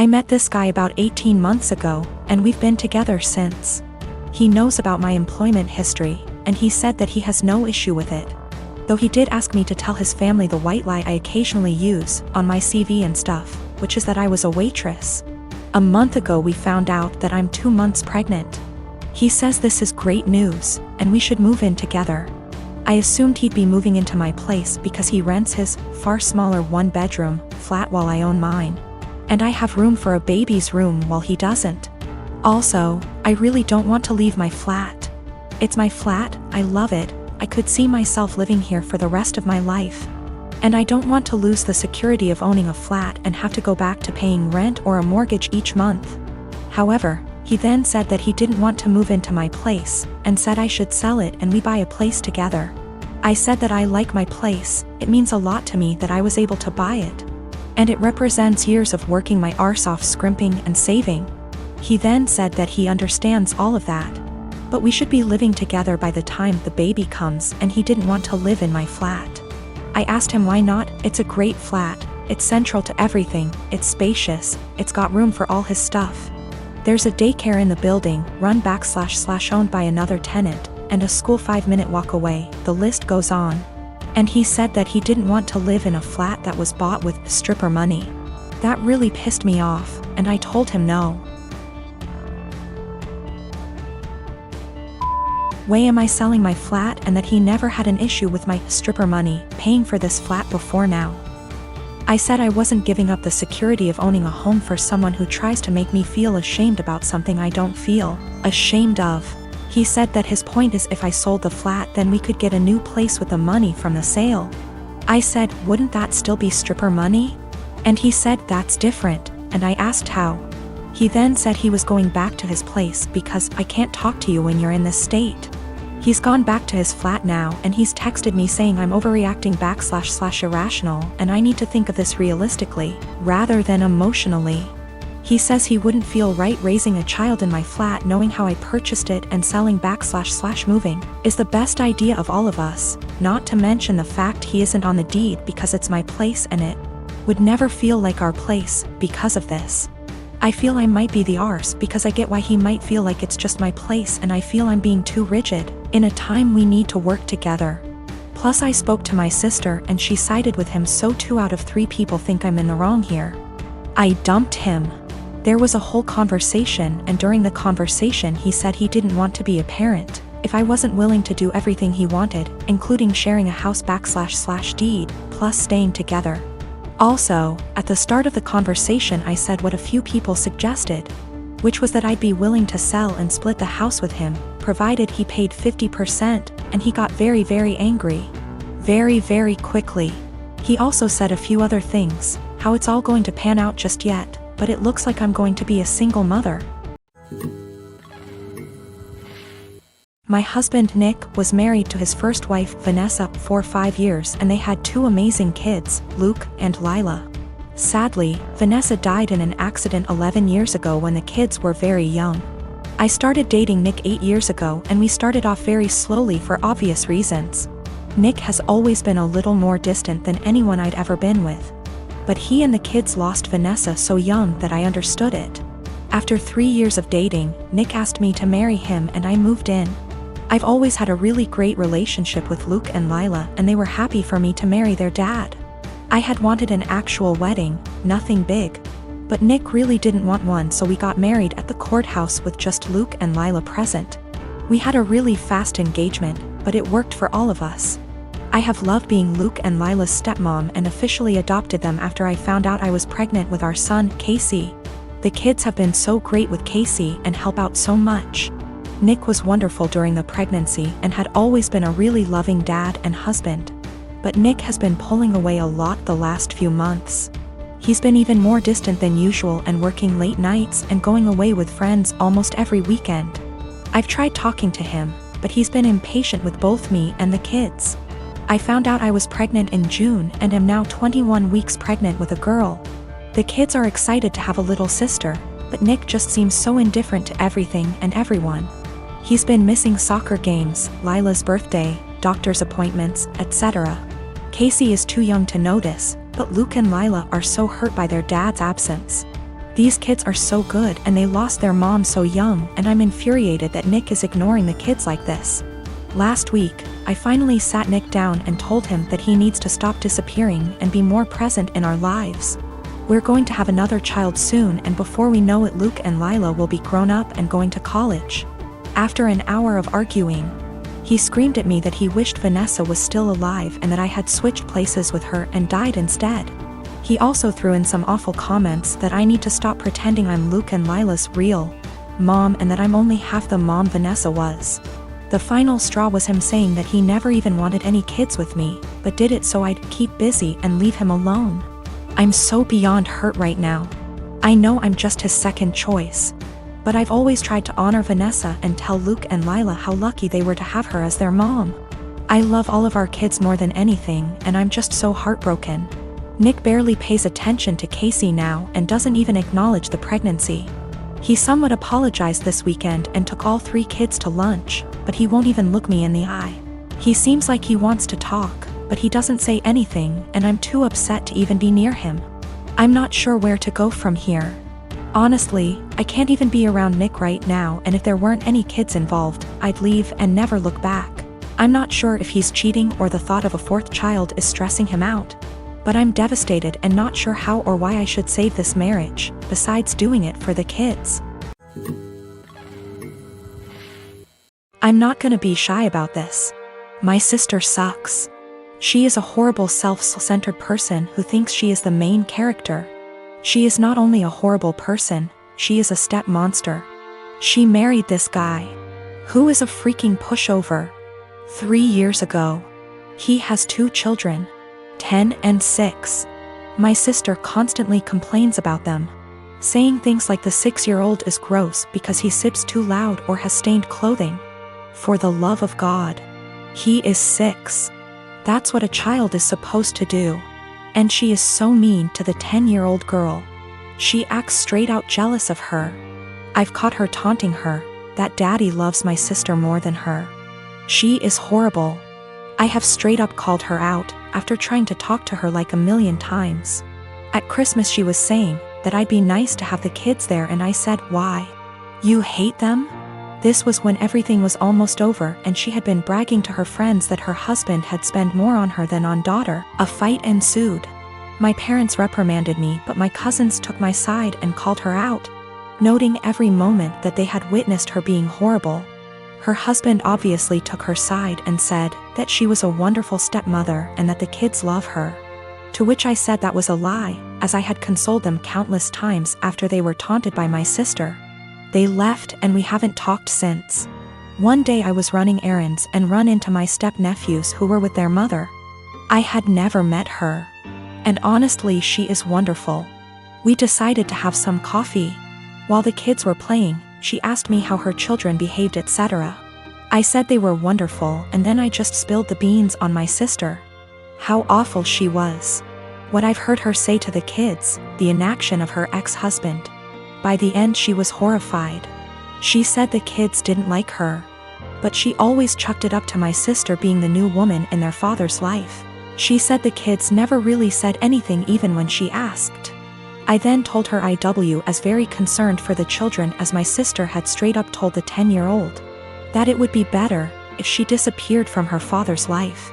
I met this guy about 18 months ago, and we've been together since. He knows about my employment history, and he said that he has no issue with it. Though he did ask me to tell his family the white lie I occasionally use on my CV and stuff, which is that I was a waitress. A month ago we found out that I'm 2 months pregnant. He says this is great news, and we should move in together. I assumed he'd be moving into my place because he rents his far smaller 1-bedroom flat while I own mine. And I have room for a baby's room while he doesn't. Also, I really don't want to leave my flat. It's my flat, I love it, I could see myself living here for the rest of my life. And I don't want to lose the security of owning a flat and have to go back to paying rent or a mortgage each month. However, he then said that he didn't want to move into my place, and said I should sell it and we buy a place together. I said that I like my place, it means a lot to me that I was able to buy it. And it represents years of working my arse off scrimping and saving. He then said that he understands all of that. But we should be living together by the time the baby comes, and he didn't want to live in my flat. I asked him why not. It's a great flat, it's central to everything, it's spacious, it's got room for all his stuff. There's a daycare in the building, run//owned by another tenant, and a school 5-minute walk away, the list goes on. And he said that he didn't want to live in a flat that was bought with stripper money. That really pissed me off, and I told him no. Why am I selling my flat, and that he never had an issue with my stripper money paying for this flat before now? I said I wasn't giving up the security of owning a home for someone who tries to make me feel ashamed about something I don't feel ashamed of. He said that his point is if I sold the flat then we could get a new place with the money from the sale. I said, wouldn't that still be stripper money? And he said that's different, and I asked how. He then said he was going back to his place because I can't talk to you when you're in this state. He's gone back to his flat now, and he's texted me saying I'm overreacting / irrational, and I need to think of this realistically, rather than emotionally. He says he wouldn't feel right raising a child in my flat knowing how I purchased it, and selling back / moving is the best idea of all of us, not to mention the fact he isn't on the deed because it's my place and it would never feel like our place because of this. I feel I might be the arse because I get why he might feel like it's just my place, and I feel I'm being too rigid in a time we need to work together. Plus I spoke to my sister and she sided with him, so 2 out of 3 people think I'm in the wrong here. I dumped him. There was a whole conversation, and during the conversation he said he didn't want to be a parent if I wasn't willing to do everything he wanted, including sharing a house back / deed, plus staying together. Also, at the start of the conversation I said what a few people suggested, which was that I'd be willing to sell and split the house with him, provided he paid 50%, and he got very angry. Very quickly. He also said a few other things, how it's all going to pan out just yet, but it looks like I'm going to be a single mother. My husband Nick was married to his first wife Vanessa for 5 years, and they had 2 amazing kids, Luke and Lila. Sadly, Vanessa died in an accident 11 years ago when the kids were very young. I started dating Nick 8 years ago, and we started off very slowly for obvious reasons. Nick has always been a little more distant than anyone I'd ever been with. But he and the kids lost Vanessa so young that I understood it. After 3 years of dating, Nick asked me to marry him and I moved in. I've always had a really great relationship with Luke and Lila, and they were happy for me to marry their dad. I had wanted an actual wedding, nothing big. But Nick really didn't want one, so we got married at the courthouse with just Luke and Lila present. We had a really fast engagement, but it worked for all of us. I have loved being Luke and Lila's stepmom and officially adopted them after I found out I was pregnant with our son, Casey. The kids have been so great with Casey and help out so much. Nick was wonderful during the pregnancy and had always been a really loving dad and husband. But Nick has been pulling away a lot the last few months. He's been even more distant than usual and working late nights and going away with friends almost every weekend. I've tried talking to him, but he's been impatient with both me and the kids. I found out I was pregnant in June and am now 21 weeks pregnant with a girl. The kids are excited to have a little sister, but Nick just seems so indifferent to everything and everyone. He's been missing soccer games, Lila's birthday, doctor's appointments, etc. Casey is too young to notice, but Luke and Lila are so hurt by their dad's absence. These kids are so good and they lost their mom so young, and I'm infuriated that Nick is ignoring the kids like this. Last week, I finally sat Nick down and told him that he needs to stop disappearing and be more present in our lives. We're going to have another child soon, and before we know it, Luke and Lila will be grown up and going to college. After an hour of arguing, he screamed at me that he wished Vanessa was still alive and that I had switched places with her and died instead. He also threw in some awful comments that I need to stop pretending I'm Luke and Lila's real mom and that I'm only half the mom Vanessa was. The final straw was him saying that he never even wanted any kids with me, but did it so I'd keep busy and leave him alone. I'm so beyond hurt right now. I know I'm just his second choice, but I've always tried to honor Vanessa and tell Luke and Lila how lucky they were to have her as their mom. I love all of our kids more than anything, and I'm just so heartbroken. Nick barely pays attention to Casey now and doesn't even acknowledge the pregnancy. He somewhat apologized this weekend and took all 3 kids to lunch, but he won't even look me in the eye. He seems like he wants to talk, but he doesn't say anything, and I'm too upset to even be near him. I'm not sure where to go from here. Honestly, I can't even be around Nick right now, and if there weren't any kids involved, I'd leave and never look back. I'm not sure if he's cheating or the thought of a 4th child is stressing him out. But I'm devastated and not sure how or why I should save this marriage, besides doing it for the kids. I'm not gonna be shy about this. My sister sucks. She is a horrible self-centered person who thinks she is the main character. She is not only a horrible person, she is a step monster. She married this guy, who is a freaking pushover. 3 years ago. He has 2 children, 10 and 6. My sister constantly complains about them, saying things like the 6-year-old is gross because he sips too loud or has stained clothing. For the love of God. He is 6. That's what a child is supposed to do. And she is so mean to the 10-year-old girl. She acts straight out jealous of her. I've caught her taunting her that daddy loves my sister more than her. She is horrible. I have straight up called her out after trying to talk to her like a million times. At Christmas she was saying that I'd be nice to have the kids there, and I said, why? You hate them? This was when everything was almost over and she had been bragging to her friends that her husband had spent more on her than on daughter. A fight ensued. My parents reprimanded me, but my cousins took my side and called her out, noting every moment that they had witnessed her being horrible. Her husband obviously took her side and said that she was a wonderful stepmother and that the kids love her. To which I said that was a lie, as I had consoled them countless times after they were taunted by my sister. They left and we haven't talked since. One day I was running errands and run into my step-nephews who were with their mother. I had never met her. And honestly, she is wonderful. We decided to have some coffee. While the kids were playing, she asked me how her children behaved, etc. I said they were wonderful, and then I just spilled the beans on my sister. How awful she was. What I've heard her say to the kids, the inaction of her ex-husband. By the end she was horrified. She said the kids didn't like her. But she always chucked it up to my sister being the new woman in their father's life. She said the kids never really said anything even when she asked. I then told her I was very concerned for the children, as my sister had straight up told the 10-year-old that it would be better if she disappeared from her father's life.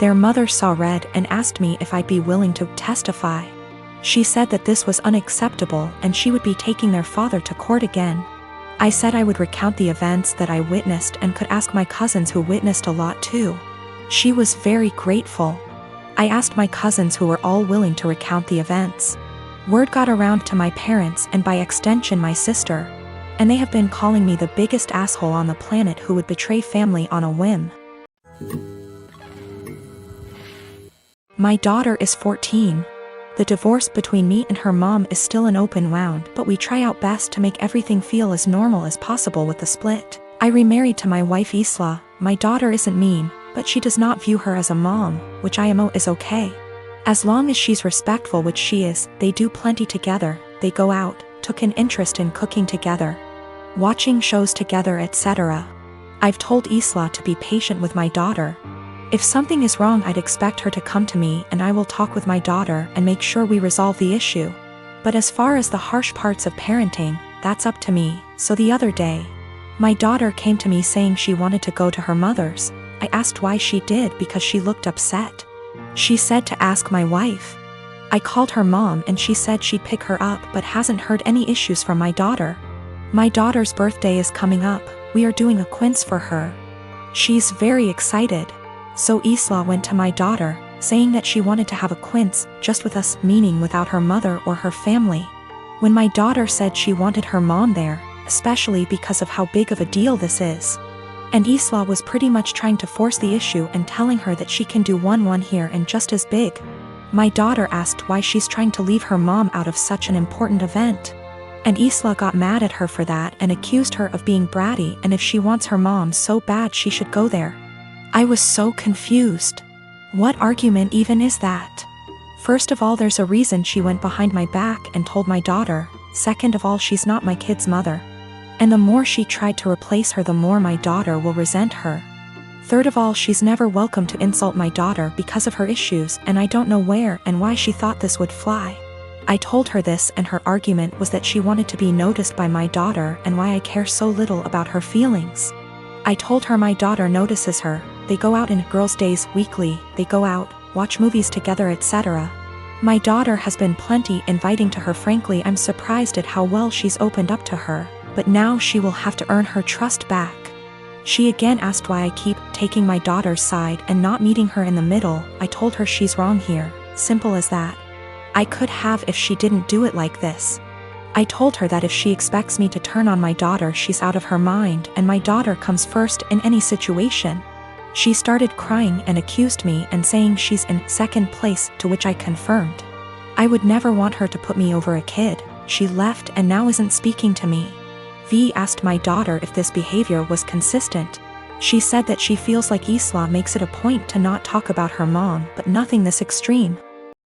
Their mother saw red and asked me if I'd be willing to testify. She said that this was unacceptable and she would be taking their father to court again. I said I would recount the events that I witnessed and could ask my cousins who witnessed a lot too. She was very grateful. I asked my cousins who were all willing to recount the events. Word got around to my parents and by extension my sister, and they have been calling me the biggest asshole on the planet who would betray family on a whim. My daughter is 14. The divorce between me and her mom is still an open wound, but we try our best to make everything feel as normal as possible with the split. I remarried to my wife Isla. My daughter isn't mean, but she does not view her as a mom, which I am is okay. As long as she's respectful, which she is, they do plenty together, they go out, took an interest in cooking together, watching shows together, etc. I've told Isla to be patient with my daughter. If something is wrong, I'd expect her to come to me and I will talk with my daughter and make sure we resolve the issue. But as far as the harsh parts of parenting, that's up to me. So the other day, my daughter came to me saying she wanted to go to her mother's. I asked why she did because she looked upset. She said to ask my wife. I called her mom and she said she'd pick her up but hasn't heard any issues from my daughter. My daughter's birthday is coming up. We are doing a quince for her. She's very excited. So Isla went to my daughter, saying that she wanted to have a quince just with us, meaning without her mother or her family. When my daughter said she wanted her mom there, especially because of how big of a deal this is. And Isla was pretty much trying to force the issue and telling her that she can do one here and just as big. My daughter asked why she's trying to leave her mom out of such an important event. And Isla got mad at her for that and accused her of being bratty, and if she wants her mom so bad she should go there. I was so confused. What argument even is that? First of all, there's a reason she went behind my back and told my daughter. Second of all, she's not my kid's mother. And the more she tried to replace her, the more my daughter will resent her. Third of all, she's never welcome to insult my daughter because of her issues, and I don't know where and why she thought this would fly. I told her this, and her argument was that she wanted to be noticed by my daughter and why I care so little about her feelings. I told her my daughter notices her. They go out in girls' days weekly, they go out, watch movies together, etc. My daughter has been plenty inviting to her. Frankly, I'm surprised at how well she's opened up to her, but now she will have to earn her trust back. She again asked why I keep taking my daughter's side and not meeting her in the middle. I told her she's wrong here, simple as that. I could have if she didn't do it like this. I told her that if she expects me to turn on my daughter, she's out of her mind, and my daughter comes first in any situation. She started crying and accused me and saying she's in second place, to which I confirmed. I would never want her to put me over a kid. She left and now isn't speaking to me. V asked my daughter if this behavior was consistent. She said that she feels like Isla makes it a point to not talk about her mom, but nothing this extreme.